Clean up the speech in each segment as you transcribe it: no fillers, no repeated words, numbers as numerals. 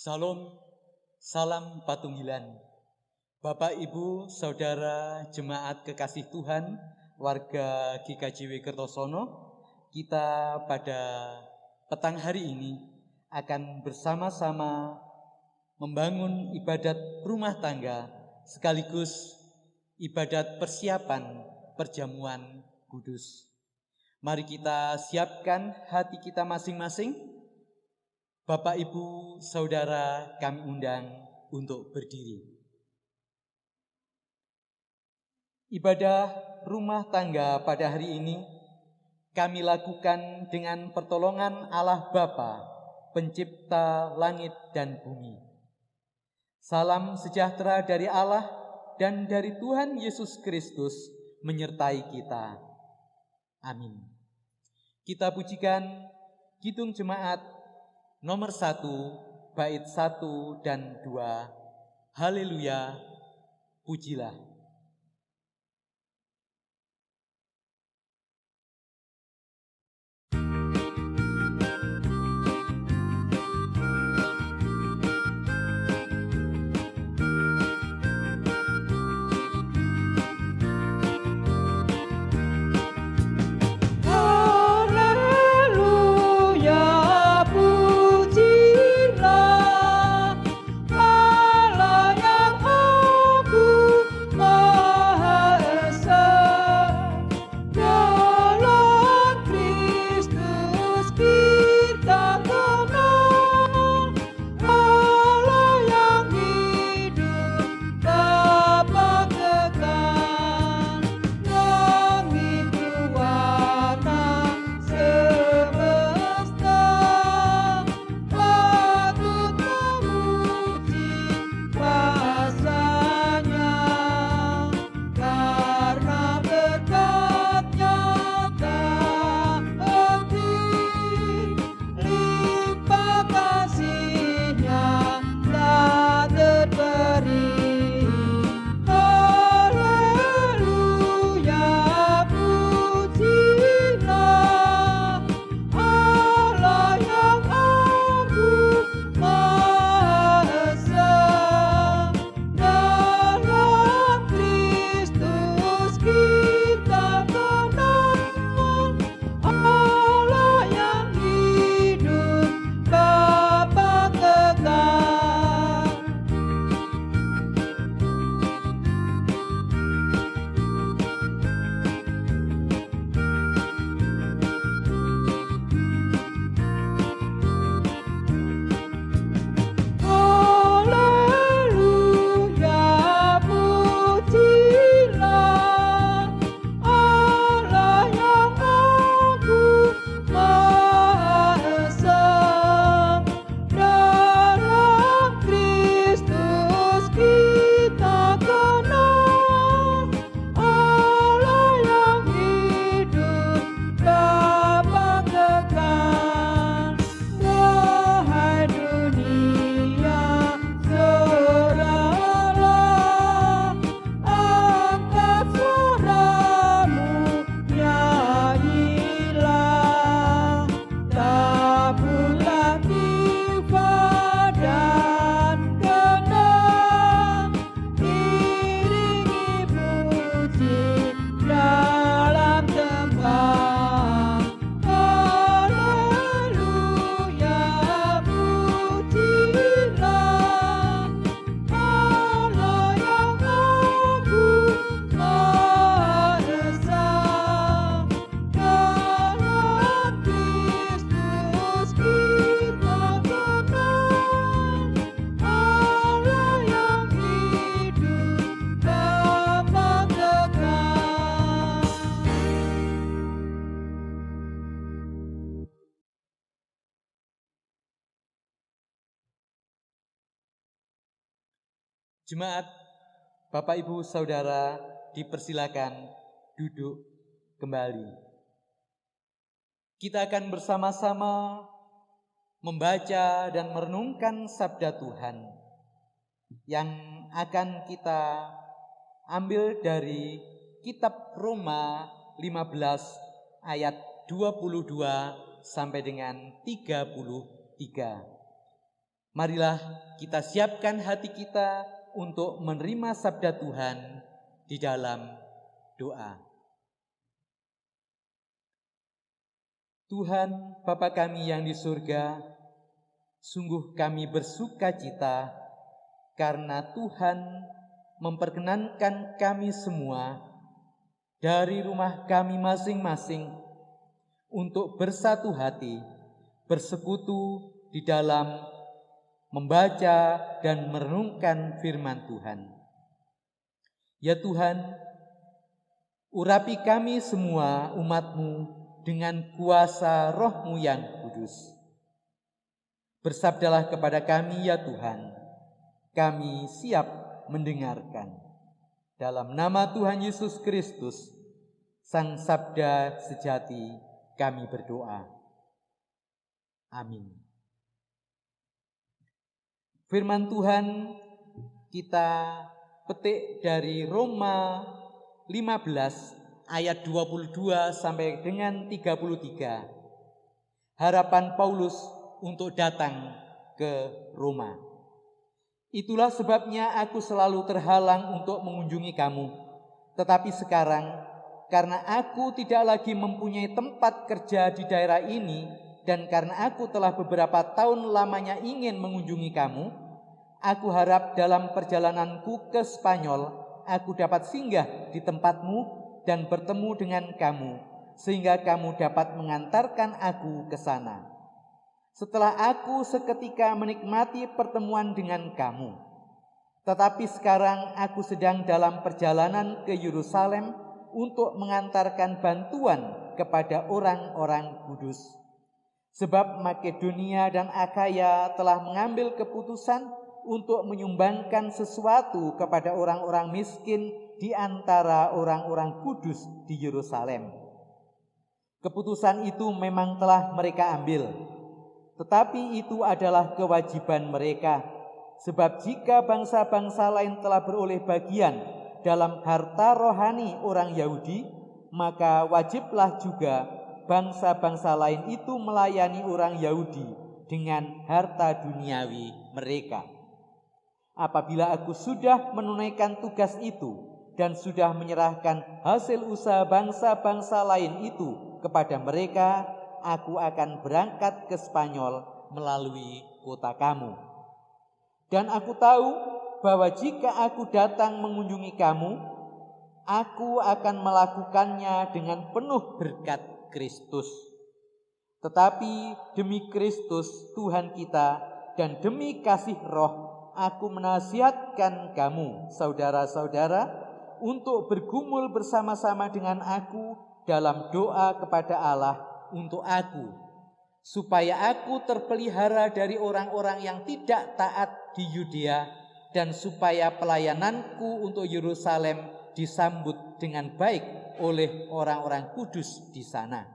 Salam, salam patunggilan. Bapak, Ibu, Saudara, Jemaat Kekasih Tuhan, warga GKJW Kertosono, kita pada petang hari ini akan bersama-sama membangun ibadat rumah tangga sekaligus ibadat persiapan perjamuan kudus. Mari kita siapkan hati kita masing-masing. Bapak, Ibu, Saudara, kami undang untuk berdiri. Ibadah rumah tangga pada hari ini kami lakukan dengan pertolongan Allah Bapa, Pencipta langit dan bumi. Salam sejahtera dari Allah dan dari Tuhan Yesus Kristus menyertai kita. Amin. Kita pujikan Kidung Jemaat nomor 1, bait 1 dan 2. Haleluya, pujilah. Jemaat, Bapak, Ibu, Saudara, dipersilakan duduk kembali. Kita akan bersama-sama membaca dan merenungkan sabda Tuhan yang akan kita ambil dari kitab Roma 15 ayat 22 sampai dengan 33. Marilah kita siapkan hati kita untuk menerima sabda Tuhan di dalam doa. Tuhan Bapa kami yang di surga, sungguh kami bersuka cita karena Tuhan memperkenankan kami semua dari rumah kami masing-masing untuk bersatu hati, bersekutu di dalam membaca dan merenungkan firman Tuhan. Ya Tuhan, urapi kami semua umat-Mu dengan kuasa Roh-Mu yang kudus. Bersabdalah kepada kami ya Tuhan, kami siap mendengarkan. Dalam nama Tuhan Yesus Kristus, Sang Sabda sejati, kami berdoa. Amin. Firman Tuhan kita petik dari Roma 15 ayat 22 sampai dengan 33. Harapan Paulus untuk datang ke Roma. Itulah sebabnya aku selalu terhalang untuk mengunjungi kamu. Tetapi sekarang, karena aku tidak lagi mempunyai tempat kerja di daerah ini, dan karena aku telah beberapa tahun lamanya ingin mengunjungi kamu, aku harap dalam perjalananku ke Spanyol, aku dapat singgah di tempatmu dan bertemu dengan kamu, sehingga kamu dapat mengantarkan aku ke sana. Setelah aku seketika menikmati pertemuan dengan kamu. Tetapi sekarang aku sedang dalam perjalanan ke Yerusalem untuk mengantarkan bantuan kepada orang-orang kudus. Sebab Makedonia dan Akhaya telah mengambil keputusan untuk menyumbangkan sesuatu kepada orang-orang miskin di antara orang-orang kudus di Yerusalem. Keputusan itu memang telah mereka ambil, tetapi itu adalah kewajiban mereka. Sebab jika bangsa-bangsa lain telah beroleh bagian dalam harta rohani orang Yahudi, maka wajiblah juga bangsa-bangsa lain itu melayani orang Yahudi dengan harta duniawi mereka. Apabila aku sudah menunaikan tugas itu dan sudah menyerahkan hasil usaha bangsa-bangsa lain itu kepada mereka, aku akan berangkat ke Spanyol melalui kota kamu. Dan aku tahu bahwa jika aku datang mengunjungi kamu, aku akan melakukannya dengan penuh berkat Kristus. Tetapi demi Kristus Tuhan kita dan demi kasih Roh, aku menasihatkan kamu, saudara-saudara, untuk bergumul bersama-sama dengan aku dalam doa kepada Allah untuk aku, supaya aku terpelihara dari orang-orang yang tidak taat di Yudea, dan supaya pelayananku untuk Yerusalem disambut dengan baik oleh orang-orang kudus di sana,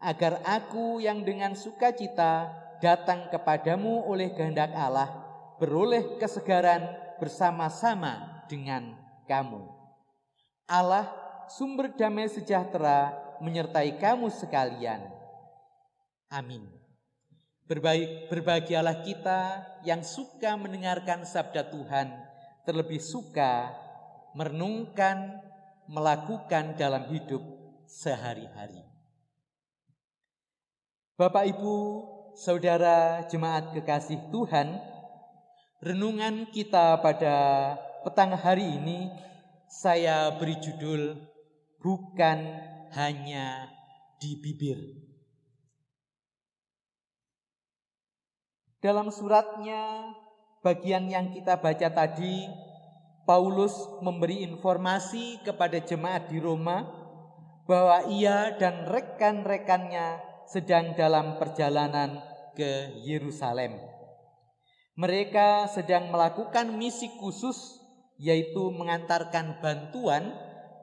agar aku yang dengan sukacita datang kepadamu oleh kehendak Allah, beroleh kesegaran bersama-sama dengan kamu. Allah, sumber damai sejahtera, menyertai kamu sekalian. Amin. Berbahagialah kita yang suka mendengarkan sabda Tuhan, terlebih suka merenungkan, melakukan dalam hidup sehari-hari. Bapak, Ibu, saudara jemaat kekasih Tuhan, renungan kita pada petang hari ini saya beri judul Bukan Hanya di Bibir. Dalam suratnya, bagian yang kita baca tadi, Paulus memberi informasi kepada jemaat di Roma bahwa ia dan rekan-rekannya sedang dalam perjalanan ke Yerusalem. Mereka sedang melakukan misi khusus, yaitu mengantarkan bantuan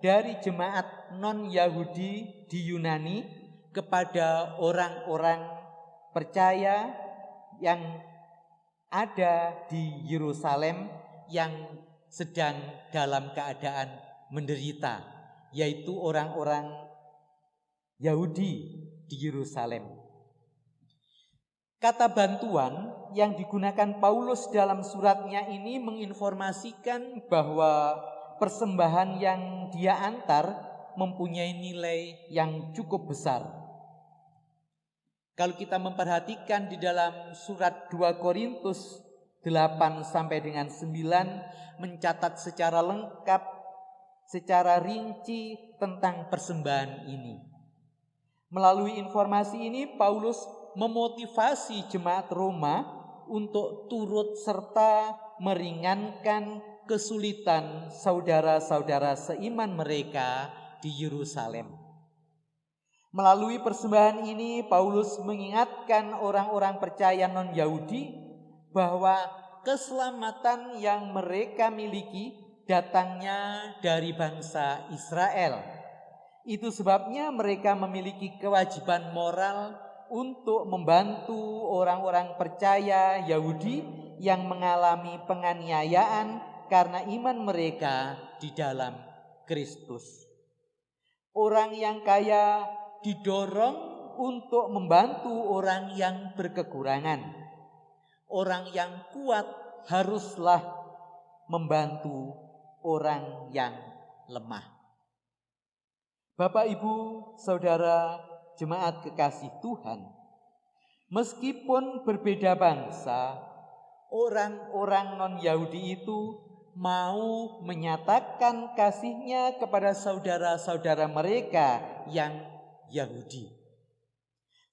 dari jemaat non-Yahudi di Yunani kepada orang-orang percaya yang ada di Yerusalem yang sedang dalam keadaan menderita, yaitu orang-orang Yahudi di Yerusalem. Kata bantuan yang digunakan Paulus dalam suratnya ini menginformasikan bahwa persembahan yang dia antar mempunyai nilai yang cukup besar. Kalau kita memperhatikan di dalam surat 2 Korintus 8 sampai dengan 9 mencatat secara lengkap, secara rinci tentang persembahan ini. Melalui informasi ini Paulus memotivasi jemaat Roma untuk turut serta meringankan kesulitan saudara-saudara seiman mereka di Yerusalem. Melalui persembahan ini Paulus mengingatkan orang-orang percaya non-Yahudi bahwa keselamatan yang mereka miliki datangnya dari bangsa Israel. Itu sebabnya mereka memiliki kewajiban moral untuk membantu orang-orang percaya Yahudi yang mengalami penganiayaan karena iman mereka di dalam Kristus. Orang yang kaya didorong untuk membantu orang yang berkekurangan. Orang yang kuat haruslah membantu orang yang lemah. Bapak, Ibu, Saudara, jemaat kekasih Tuhan, meskipun berbeda bangsa, orang-orang non-Yahudi itu mau menyatakan kasihnya kepada saudara-saudara mereka yang Yahudi.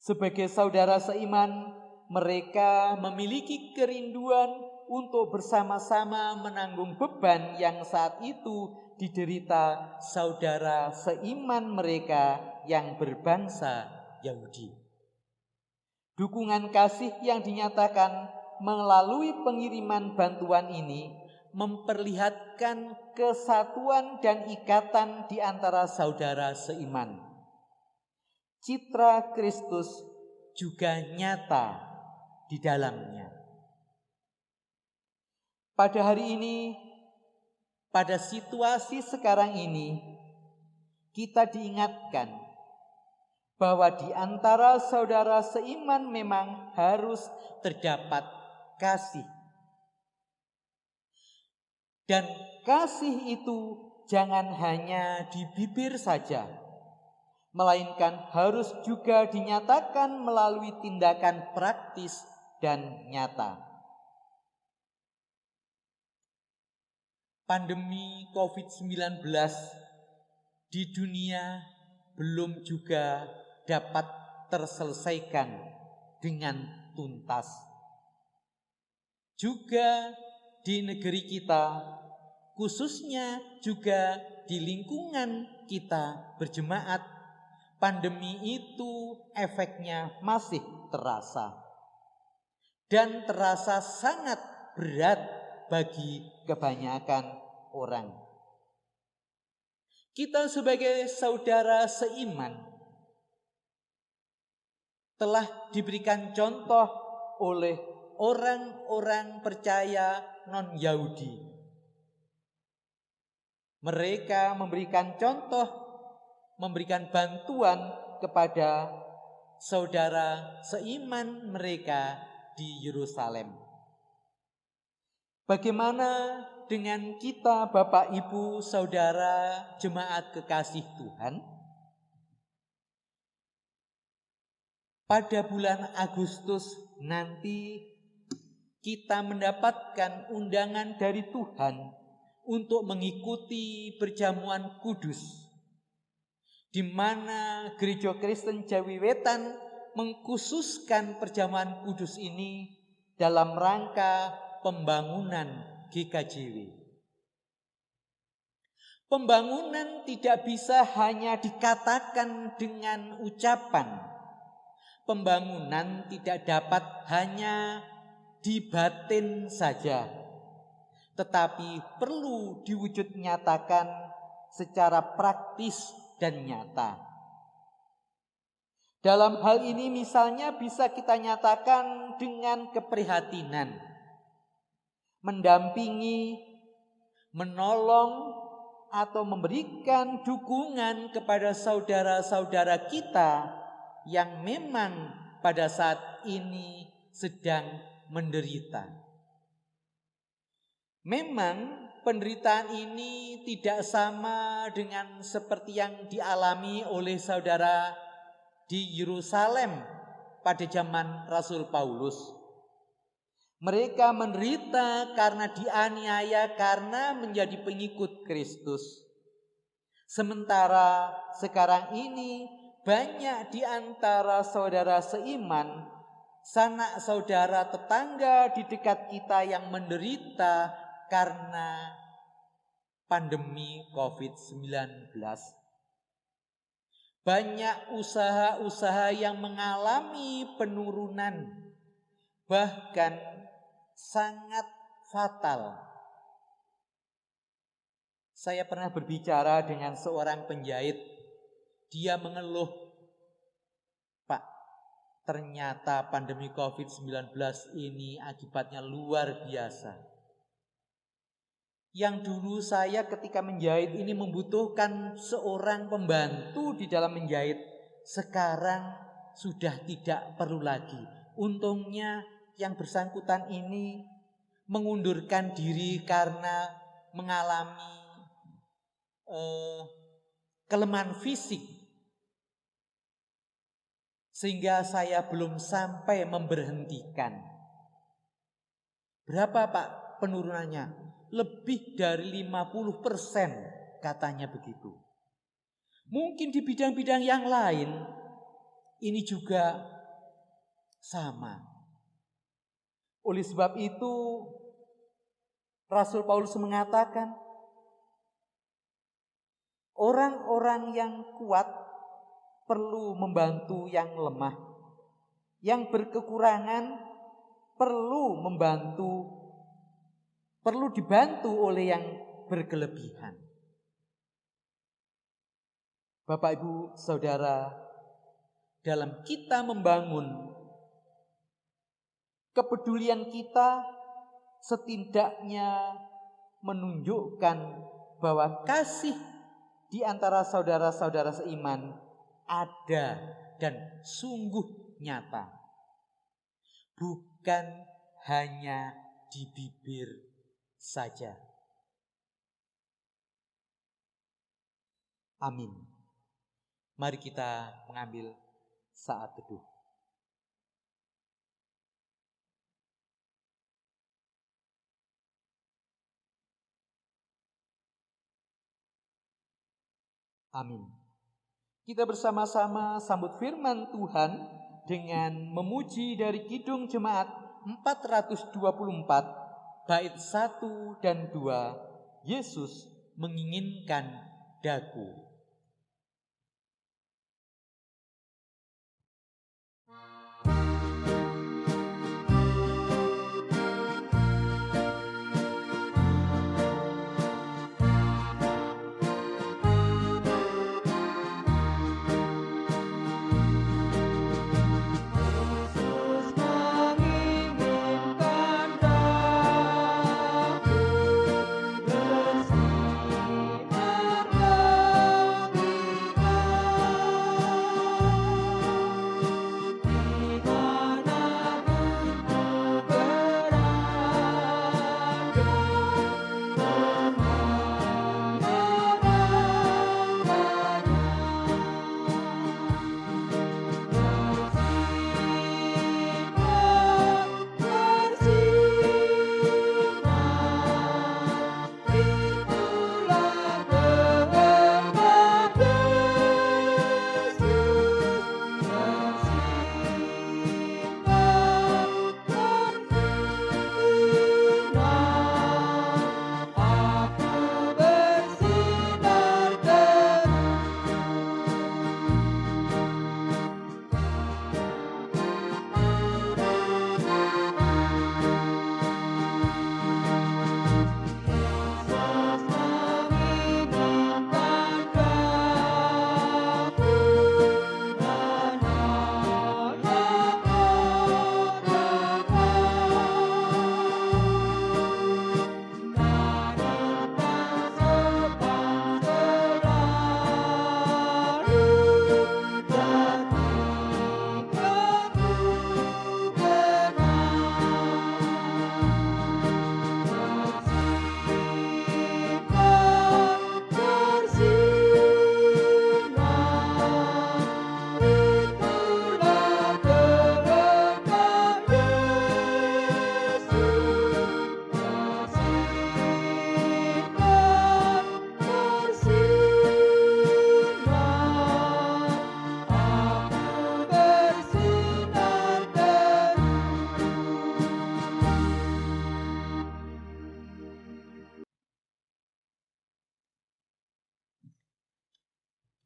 Sebagai saudara seiman, mereka memiliki kerinduan untuk bersama-sama menanggung beban yang saat itu diderita saudara seiman mereka yang berbangsa Yahudi. Dukungan kasih yang dinyatakan melalui pengiriman bantuan ini memperlihatkan kesatuan dan ikatan di antara saudara seiman. Citra Kristus juga nyata di dalamnya. Pada hari ini, pada situasi sekarang ini, kita diingatkan bahwa di antara saudara seiman memang harus terdapat kasih. Dan kasih itu jangan hanya di bibir saja, melainkan harus juga dinyatakan melalui tindakan praktis dan nyata. Pandemi COVID-19 di dunia belum juga dapat terselesaikan dengan tuntas. Juga di negeri kita, khususnya juga di lingkungan kita berjemaat, pandemi itu efeknya masih terasa. Dan terasa sangat berat bagi kebanyakan orang. Kita sebagai saudara seiman telah diberikan contoh oleh orang-orang percaya non-Yahudi. Mereka memberikan contoh, memberikan bantuan kepada saudara seiman mereka di Yerusalem. Bagaimana dengan kita, Bapak, Ibu, Saudara, jemaat kekasih Tuhan? Pada bulan Agustus nanti kita mendapatkan undangan dari Tuhan untuk mengikuti perjamuan kudus, di mana Gereja Kristen Jawi Wetan mengkhususkan perjamuan kudus ini dalam rangka pembangunan GKJW. Pembangunan tidak bisa hanya dikatakan dengan ucapan. Pembangunan tidak dapat hanya di batin saja, tetapi perlu diwujud nyatakan secara praktis dan nyata. Dalam hal ini misalnya bisa kita nyatakan dengan keprihatinan, mendampingi, menolong, atau memberikan dukungan kepada saudara-saudara kita yang memang pada saat ini sedang menderita. Memang penderitaan ini tidak sama dengan seperti yang dialami oleh saudara di Yerusalem pada zaman Rasul Paulus. Mereka menderita karena dianiaya karena menjadi pengikut Kristus. Sementara sekarang ini banyak di antara saudara seiman, sanak saudara tetangga di dekat kita yang menderita karena pandemi COVID-19. Banyak usaha-usaha yang mengalami penurunan, bahkan sangat fatal. Saya pernah berbicara dengan seorang penjahit. Dia mengeluh, "Pak, ternyata pandemi COVID-19 ini akibatnya luar biasa. Yang dulu saya ketika menjahit ini membutuhkan seorang pembantu di dalam menjahit, sekarang sudah tidak perlu lagi. Untungnya yang bersangkutan ini mengundurkan diri karena mengalami kelemahan fisik, sehingga saya belum sampai memberhentikan." Berapa Pak penurunannya? Lebih dari 50% katanya begitu. Mungkin di bidang-bidang yang lain ini juga sama. Oleh sebab itu Rasul Paulus mengatakan, orang-orang yang kuat perlu membantu yang lemah. Yang berkekurangan perlu dibantu oleh yang berkelebihan. Bapak, Ibu, Saudara, dalam kita membangun kepedulian kita setidaknya menunjukkan bahwa kasih di antara saudara-saudara seiman ada dan sungguh nyata, bukan hanya di bibir saja. Amin. Mari kita mengambil saat teduh. Amin. Kita bersama-sama sambut firman Tuhan dengan memuji dari Kidung Jemaat 424 bait 1 dan 2, Yesus menginginkan daku.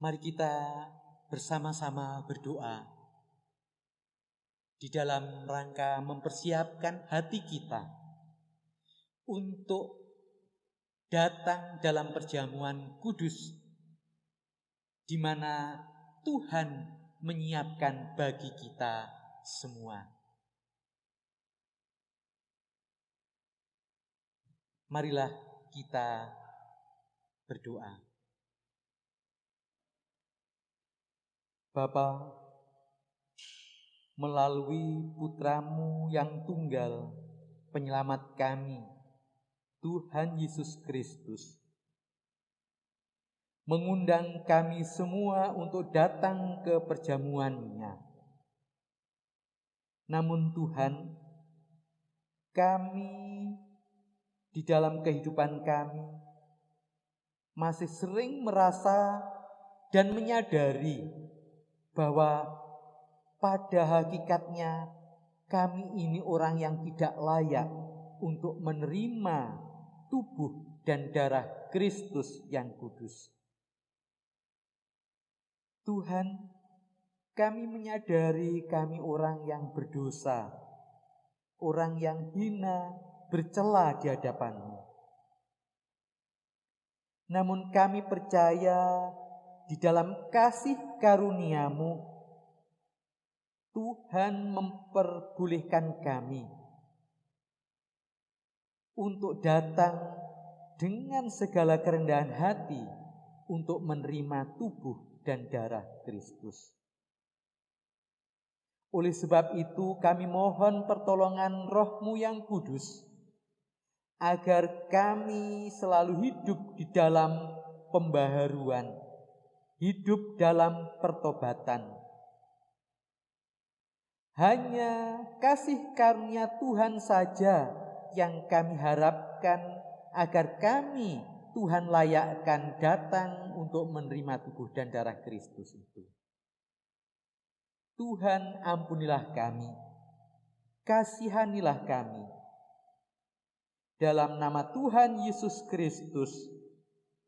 Mari kita bersama-sama berdoa di dalam rangka mempersiapkan hati kita untuk datang dalam perjamuan kudus, di mana Tuhan menyiapkan bagi kita semua. Marilah kita berdoa. Bapa, melalui Putra-Mu yang tunggal, penyelamat kami, Tuhan Yesus Kristus, mengundang kami semua untuk datang ke perjamuan-Nya. Namun Tuhan, kami di dalam kehidupan kami masih sering merasa dan menyadari bahwa pada hakikatnya kami ini orang yang tidak layak untuk menerima tubuh dan darah Kristus yang kudus. Tuhan, kami menyadari kami orang yang berdosa, orang yang hina, bercela di hadapan-Mu. Namun kami percaya di dalam kasih karunia-Mu, Tuhan memperbolehkan kami untuk datang dengan segala kerendahan hati untuk menerima tubuh dan darah Kristus. Oleh sebab itu kami mohon pertolongan Roh-Mu yang kudus, agar kami selalu hidup di dalam pembaharuan, hidup dalam pertobatan. Hanya kasih karunia Tuhan saja yang kami harapkan, agar kami Tuhan layakkan datang untuk menerima tubuh dan darah Kristus itu. Tuhan, ampunilah kami, kasihanilah kami. Dalam nama Tuhan Yesus Kristus,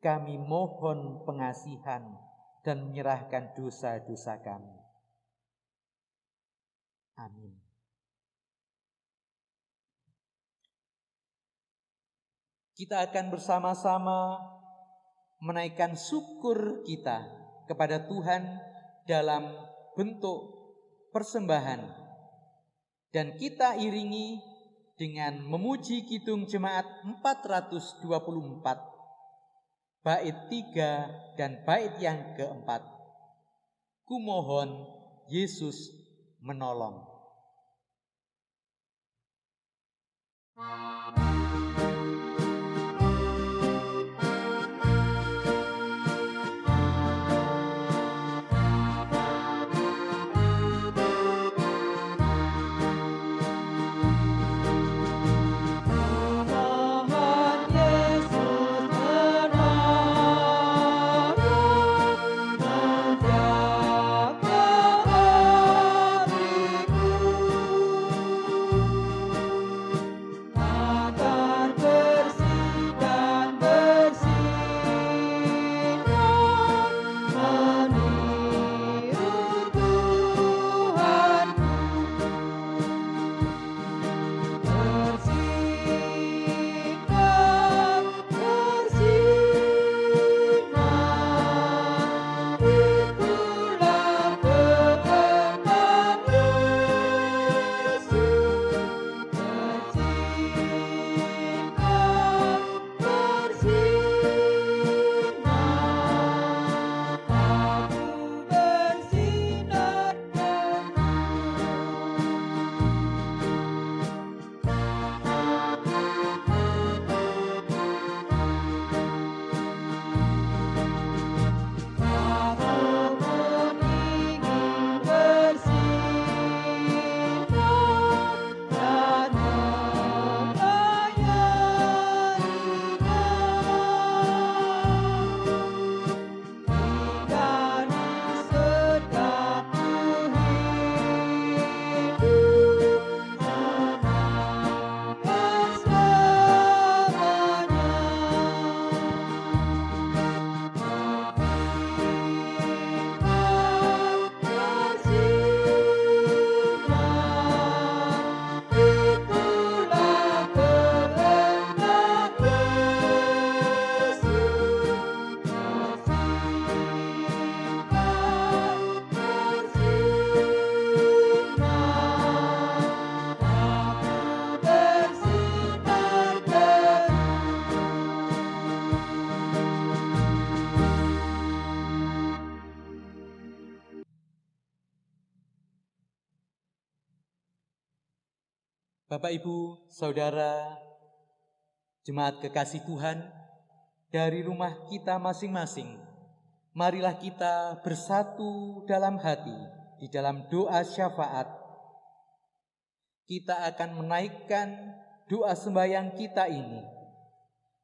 kami mohon pengasihan dan menyerahkan dosa-dosa kami. Amin. Kita akan bersama-sama menaikkan syukur kita kepada Tuhan dalam bentuk persembahan. Dan kita iringi dengan memuji kidung jemaat 424, bait 3 dan bait yang keempat. Kumohon Yesus menolong. Maka Bapak, Ibu, Saudara, jemaat kekasih Tuhan, dari rumah kita masing-masing, marilah kita bersatu dalam hati di dalam doa syafaat. Kita akan menaikkan doa sembahyang kita ini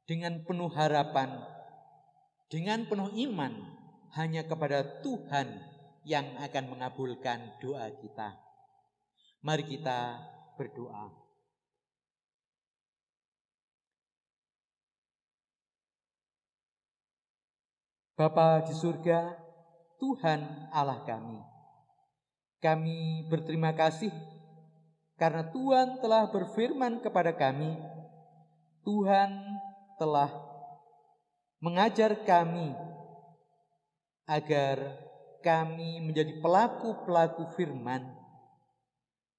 dengan penuh harapan, dengan penuh iman hanya kepada Tuhan yang akan mengabulkan doa kita. Mari kita berdoa. Bapa di surga, Tuhan Allah kami berterima kasih karena Tuhan telah berfirman kepada kami. Tuhan telah mengajar kami agar kami menjadi pelaku-pelaku firman,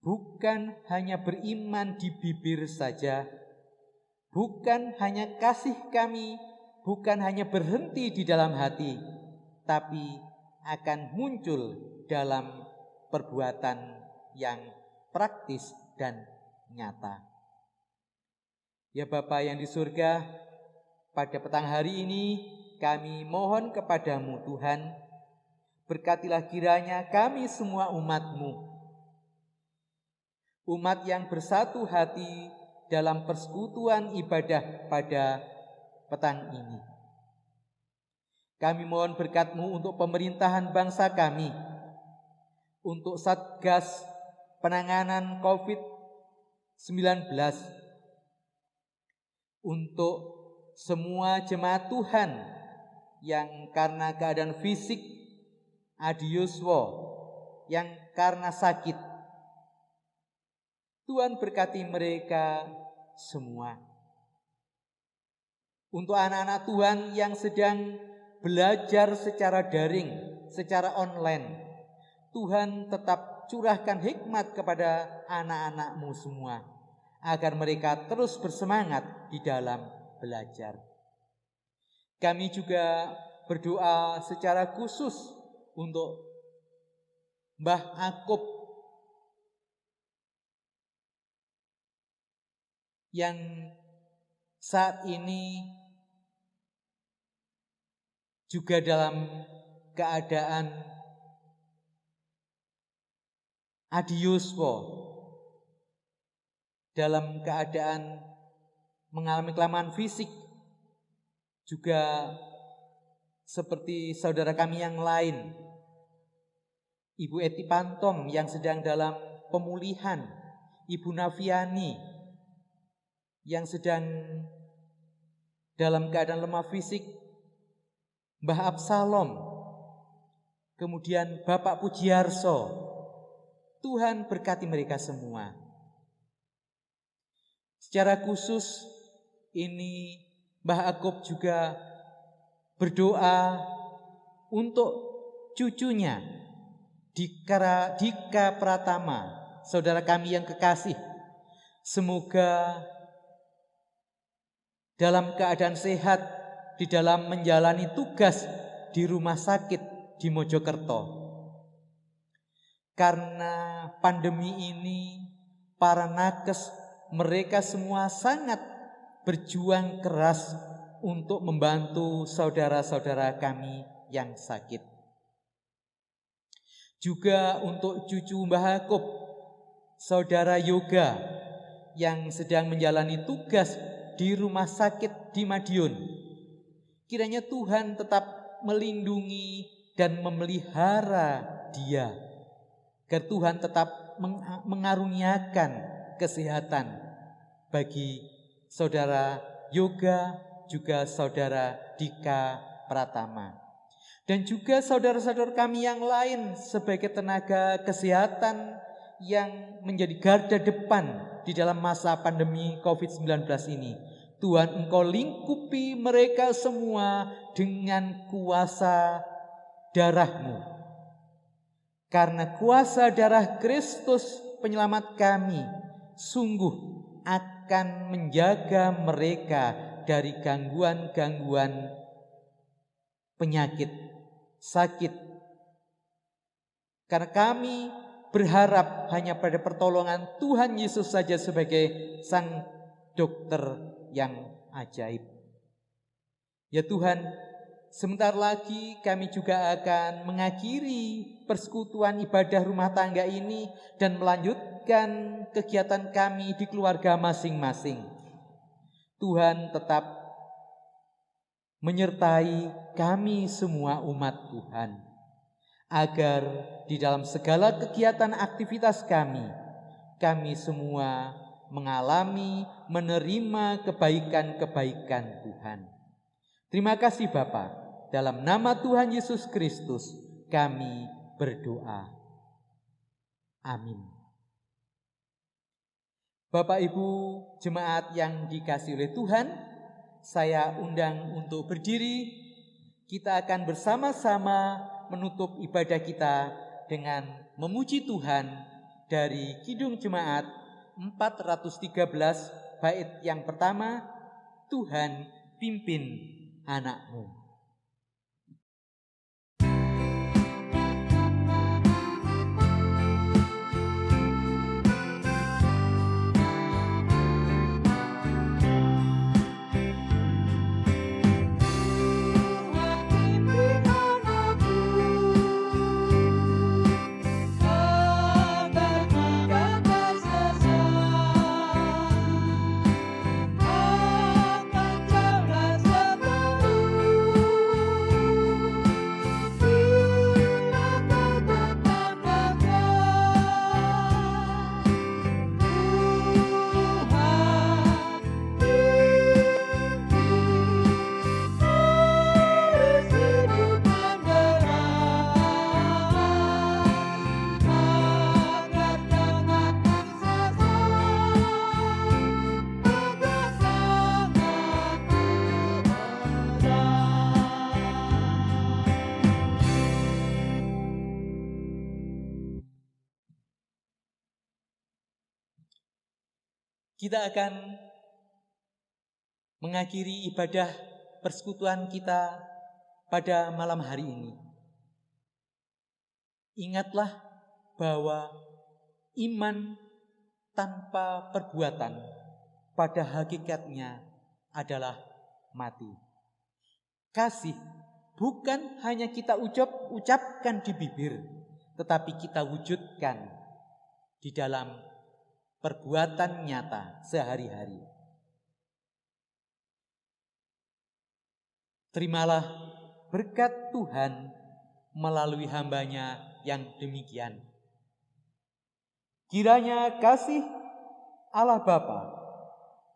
bukan hanya beriman di bibir saja, bukan hanya kasih kami, bukan hanya berhenti di dalam hati, tapi akan muncul dalam perbuatan yang praktis dan nyata. Ya Bapa yang di surga, pada petang hari ini kami mohon kepadamu Tuhan, berkatilah kiranya kami semua umat-Mu, umat yang bersatu hati dalam persekutuan ibadah pada petang ini. Kami mohon berkat-Mu untuk pemerintahan bangsa kami, untuk Satgas penanganan COVID-19, untuk semua jemaat Tuhan yang karena keadaan fisik adiuswo, yang karena sakit. Tuhan berkati mereka semua. Untuk anak-anak Tuhan yang sedang belajar secara daring, secara online, Tuhan tetap curahkan hikmat kepada anak-anak-Mu semua, agar mereka terus bersemangat di dalam belajar. Kami juga berdoa secara khusus untuk Mbah Akub yang saat ini juga dalam keadaan adiuswo, dalam keadaan mengalami kelemahan fisik, juga seperti saudara kami yang lain, Ibu Eti Pantom yang sedang dalam pemulihan, Ibu Naviani yang sedang dalam keadaan lemah fisik, Mbah Absalom, kemudian Bapak Pujiarso. Tuhan berkati mereka semua. Secara khusus ini Mbah Akub juga berdoa untuk cucunya Dika Pratama, saudara kami yang kekasih. Semoga dalam keadaan sehat di dalam menjalani tugas di rumah sakit di Mojokerto. Karena pandemi ini, para nakes mereka semua sangat berjuang keras untuk membantu saudara-saudara kami yang sakit. Juga untuk cucu Mbah Akub, saudara Yoga yang sedang menjalani tugas di rumah sakit di Madiun. Kiranya Tuhan tetap melindungi dan memelihara dia, agar Tuhan tetap mengaruniakan kesehatan bagi saudara Yoga, juga saudara Dika Pratama, dan juga saudara-saudara kami yang lain sebagai tenaga kesehatan yang menjadi garda depan di dalam masa pandemi COVID-19 ini. Tuhan, Engkau lingkupi mereka semua dengan kuasa darah-Mu. Karena kuasa darah Kristus penyelamat kami sungguh akan menjaga mereka dari gangguan-gangguan penyakit, sakit. Karena kami berharap hanya pada pertolongan Tuhan Yesus saja sebagai sang dokter yang ajaib. Ya Tuhan, sebentar lagi kami juga akan mengakhiri persekutuan ibadah rumah tangga ini dan melanjutkan kegiatan kami di keluarga masing-masing. Tuhan tetap menyertai kami semua umat Tuhan, agar di dalam segala kegiatan aktivitas kami semua mengalami, menerima kebaikan-kebaikan Tuhan. Terima kasih Bapa, dalam nama Tuhan Yesus Kristus kami berdoa. Amin. Bapak Ibu jemaat yang dikasihi oleh Tuhan, saya undang untuk berdiri. Kita akan bersama-sama menutup ibadah kita dengan memuji Tuhan dari Kidung Jemaat 413 bait yang pertama, Tuhan pimpin anakmu. Kita akan mengakhiri ibadah persekutuan kita pada malam hari ini. Ingatlah bahwa iman tanpa perbuatan pada hakikatnya adalah mati. Kasih bukan hanya kita ucapkan di bibir, tetapi kita wujudkan di dalam perbuatan nyata sehari-hari. Terimalah berkat Tuhan melalui hamba-Nya yang demikian. Kiranya kasih Allah Bapa,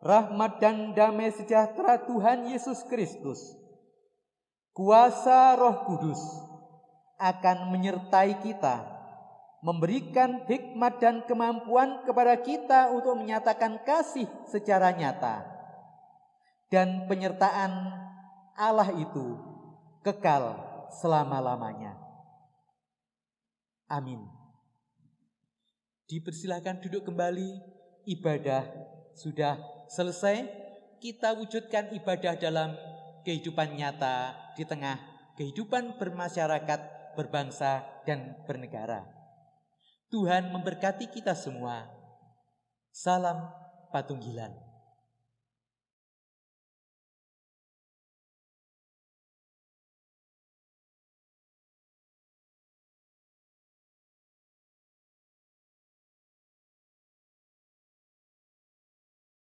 rahmat dan damai sejahtera Tuhan Yesus Kristus, kuasa Roh Kudus akan menyertai kita, memberikan hikmat dan kemampuan kepada kita untuk menyatakan kasih secara nyata. Dan penyertaan Allah itu kekal selama-lamanya. Amin. Dipersilakan duduk kembali, ibadah sudah selesai. Kita wujudkan ibadah dalam kehidupan nyata di tengah kehidupan bermasyarakat, berbangsa, dan bernegara. Tuhan memberkati kita semua. Salam Patunggilan.